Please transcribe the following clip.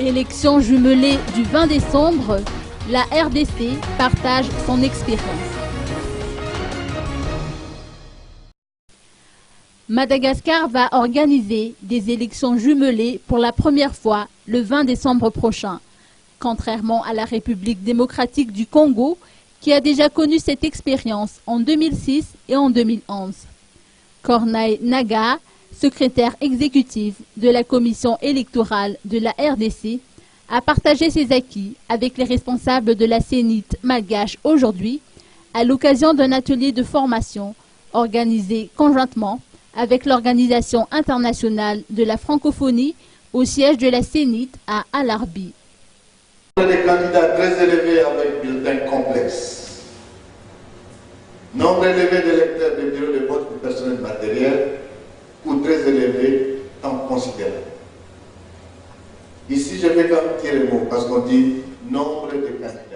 Élection jumelée du 20 décembre, la RDC partage son expérience. Madagascar va organiser des élections jumelées pour la première fois le 20 décembre prochain, contrairement à la République démocratique du Congo qui a déjà connu cette expérience en 2006 et en 2011. Corneille Naga, secrétaire exécutif de la commission électorale de la RDC, a partagé ses acquis avec les responsables de la CENIT malgache aujourd'hui à l'occasion d'un atelier de formation organisé conjointement avec l'Organisation internationale de la francophonie au siège de la CENIT à Alarbi. Des candidats très élevés avec bulletin complexe. Nombre élevé d'électeurs de bureaux de vote pour personnel matériel ou très élevé en considérable. Ici, je vais quand même tirer le mot parce qu'on dit nombre de candidats.